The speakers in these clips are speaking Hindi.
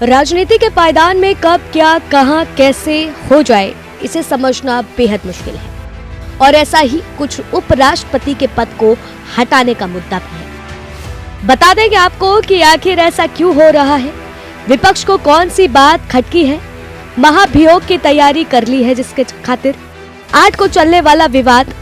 राजनीति के पायदान में कब क्या कहां कैसे हो जाए इसे समझना बेहद मुश्किल है और ऐसा ही कुछ उपराष्ट्रपति के पद को हटाने का मुद्दा भी है। बता देंगे आपको कि आखिर ऐसा क्यों हो रहा है, विपक्ष को कौन सी बात खटकी है, महाभियोग की तैयारी कर ली है जिसके खातिर 8 को चलने वाला विवाद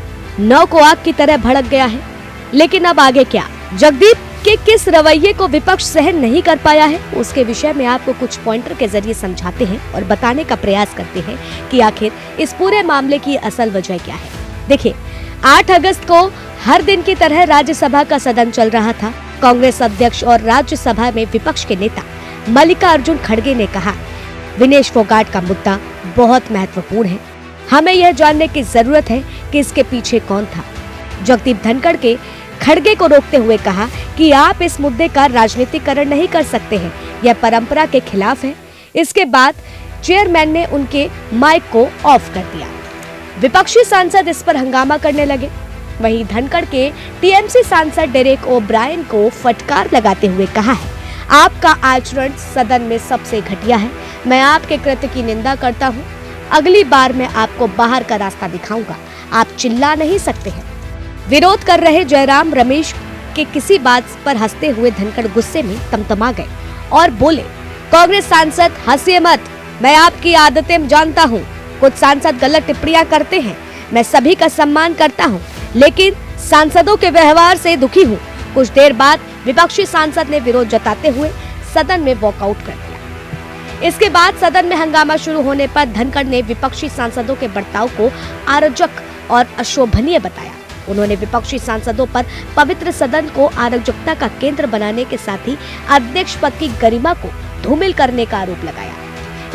9 को आग की तरह भड़क गया है। लेकिन अब आगे क्या, जगदीप के किस रवैये को विपक्ष सहन नहीं कर पाया है, उसके विषय में आपको कुछ पॉइंटर के जरिए समझाते हैं और बताने का प्रयास करते हैं कि आखिर इस पूरे मामले की असल वजह क्या है। देखिए, 8 अगस्त को हर दिन की तरह राज्यसभा का सदन चल रहा था। कांग्रेस अध्यक्ष और राज्यसभा में विपक्ष के नेता मल्लिकार्जुन खड़गे ने कहा, विनेश फोगाट का मुद्दा बहुत महत्वपूर्ण है, हमें यह जानने की जरूरत है कि इसके पीछे कौन था। जगदीप धनखड़ के खड़गे को रोकते हुए कहा कि आप इस मुद्दे का राजनीतिकरण नहीं कर सकते हैं, यह परंपरा के खिलाफ है। इसके बाद चेयरमैन ने उनके माइक को ऑफ कर दिया। विपक्षी सांसद इस पर हंगामा करने लगे। वहीं धनखड़ के टीएमसी सांसद डेरेक ओ ब्रायन को फटकार लगाते हुए कहा है, आपका आचरण सदन में सबसे घटिया है, मैं आपके कृत्य की निंदा करता हूँ, अगली बार मैं आपको बाहर का रास्ता दिखाऊंगा, आप चिल्ला नहीं सकते हैं। विरोध कर रहे जयराम रमेश के किसी बात पर हंसते हुए धनखड़ गुस्से में तमतमा गए और बोले, कांग्रेस सांसद हंसिए मत, मैं आपकी आदतें जानता हूँ, कुछ सांसद गलत टिप्पणियां करते हैं, मैं सभी का सम्मान करता हूँ, लेकिन सांसदों के व्यवहार से दुखी हूँ। कुछ देर बाद विपक्षी सांसद ने विरोध जताते हुए सदन में वॉकआउट कर दिया। इसके बाद सदन में हंगामा शुरू होने पर धनखड़ ने विपक्षी सांसदों के बर्ताव को अराजक और अशोभनीय बताया। उन्होंने विपक्षी सांसदों पर पवित्र सदन को अराजकता का केंद्र बनाने के साथ ही अध्यक्ष पद की गरिमा को धूमिल करने का आरोप लगाया।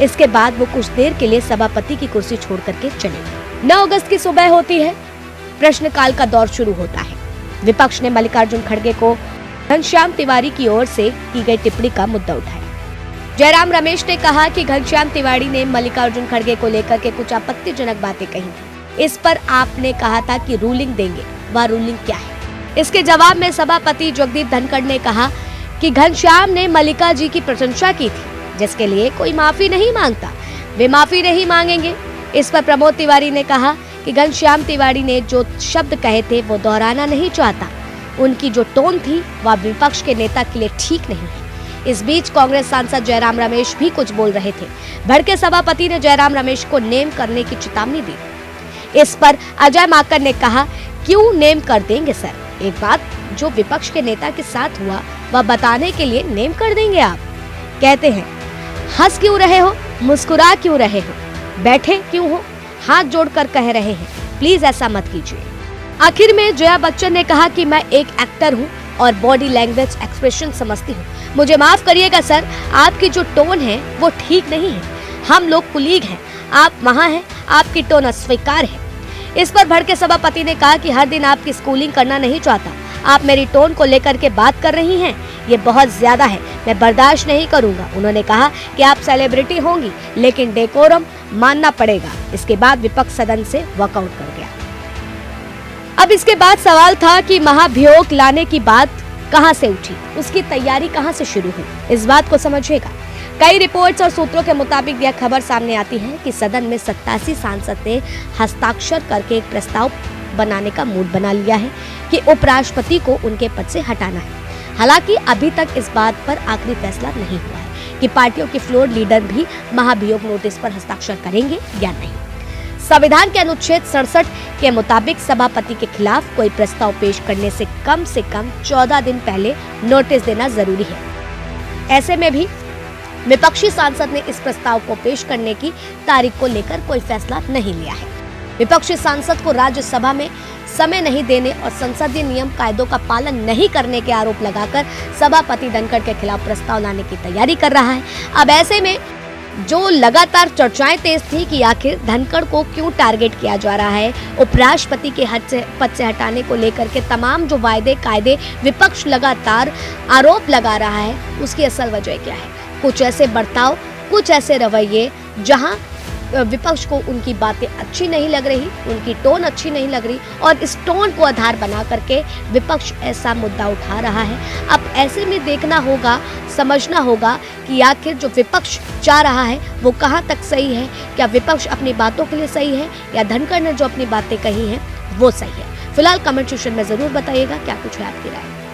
इसके बाद वो कुछ देर के लिए सभापति की कुर्सी छोड़ करके चले गए। 9 अगस्त की सुबह होती है, प्रश्नकाल का दौर शुरू होता है। विपक्ष ने मल्लिकार्जुन खड़गे को घनश्याम तिवारी की ओर से की गई टिप्पणी का मुद्दा उठाया। जयराम रमेश ने कहा कि घनश्याम तिवारी ने मल्लिकार्जुन खड़गे को लेकर के कुछ आपत्तिजनक बातें कही थी। इस पर आपने कहा था कि रूलिंग देंगे, वह रूलिंग क्या है? इसके जवाब में सभापति जगदीप धनखड़ ने कहा कि घनश्याम ने मल्लिका जी की प्रशंसा की थी, जिसके लिए कोई माफी नहीं मांगता, वे माफी नहीं मांगेंगे। इस पर प्रमोद तिवारी ने कहा कि घनश्याम तिवारी ने जो शब्द कहे थे वो दोहराना नहीं चाहता, उनकी जो टोन थी वह विपक्ष के नेता के लिए ठीक नहीं है। इस बीच कांग्रेस सांसद जयराम रमेश भी कुछ बोल रहे थे। भड़के सभापति ने जयराम रमेश को नेम करने की चेतावनी दी। इस पर अजय माकन ने कहा, क्यों नेम कर देंगे सर, एक बात जो विपक्ष के नेता के साथ हुआ वह बताने के लिए नेम कर देंगे आप? कहते हैं, हंस क्यों रहे हो, मुस्कुरा क्यों रहे हो, बैठे क्यों हो, हाथ जोड़कर कह रहे हैं, प्लीज ऐसा मत कीजिए। आखिर में जया बच्चन ने कहा कि मैं एक एक्टर हूँ और बॉडी लैंग्वेज एक्सप्रेशन समझती हूँ, मुझे माफ करिएगा सर, आपकी जो टोन है वो ठीक नहीं है, हम लोग कुलीग हैं, आप वहाँ हैं, आपकी टोन अस्वीकार है। इस पर भड़के सभापति ने कहा कि हर दिन आपकी स्कूलिंग करना नहीं चाहता, आप मेरी टोन को लेकर के बात कर रही हैं, ये बहुत ज्यादा है, मैं बर्दाश्त नहीं करूंगा। उन्होंने कहा कि आप सेलिब्रिटी होंगी लेकिन डेकोरम मानना पड़ेगा। इसके बाद विपक्ष सदन से वॉकआउट कर गया। अब इसके बाद सवाल था कि महाभियोग लाने की बात कहां से उठी, उसकी तैयारी कहां से शुरू हुई, इस बात को समझिएगा। कई रिपोर्ट्स और सूत्रों के मुताबिक यह खबर सामने आती है कि सदन में 87 सांसद ने हस्ताक्षर करके एक प्रस्ताव बनाने का मूड बना लिया है कि उपराष्ट्रपति को उनके पद से हटाना है। हालांकि अभी तक इस बात पर आखिरी फैसला नहीं हुआ है कि पार्टियों के फ्लोर लीडर भी महाभियोग नोटिस पर हस्ताक्षर करेंगे या नहीं। संविधान के अनुच्छेद 67 के मुताबिक सभापति के खिलाफ कोई प्रस्ताव पेश करने से कम 14 दिन पहले नोटिस देना जरूरी है। ऐसे में भी विपक्षी सांसद ने इस प्रस्ताव को पेश करने की तारीख को लेकर कोई फैसला नहीं लिया है। विपक्षी सांसद को राज्यसभा में समय नहीं देने और संसदीय नियम कायदों का पालन नहीं करने के आरोप लगाकर सभापति धनखड़ के खिलाफ प्रस्ताव लाने की तैयारी कर रहा है। अब ऐसे में जो लगातार चर्चाएं तेज थी कि आखिर धनखड़ को क्यों टारगेट किया जा रहा है, उपराष्ट्रपति के पद से हटाने को लेकर के तमाम जो वायदे कायदे विपक्ष लगातार आरोप लगा रहा है, उसकी असल वजह क्या है? कुछ ऐसे बर्ताव, कुछ ऐसे रवैये जहां विपक्ष को उनकी बातें अच्छी नहीं लग रही, उनकी टोन अच्छी नहीं लग रही और इस टोन को आधार बना करके विपक्ष ऐसा मुद्दा उठा रहा है। अब ऐसे में देखना होगा, समझना होगा कि आखिर जो विपक्ष चाह रहा है वो कहाँ तक सही है। क्या विपक्ष अपनी बातों के लिए सही है या धनखड़ ने जो अपनी बातें कही हैं वो सही है। फिलहाल कमेंट सेक्शन में जरूर बताइएगा क्या कुछ है आपकी राय।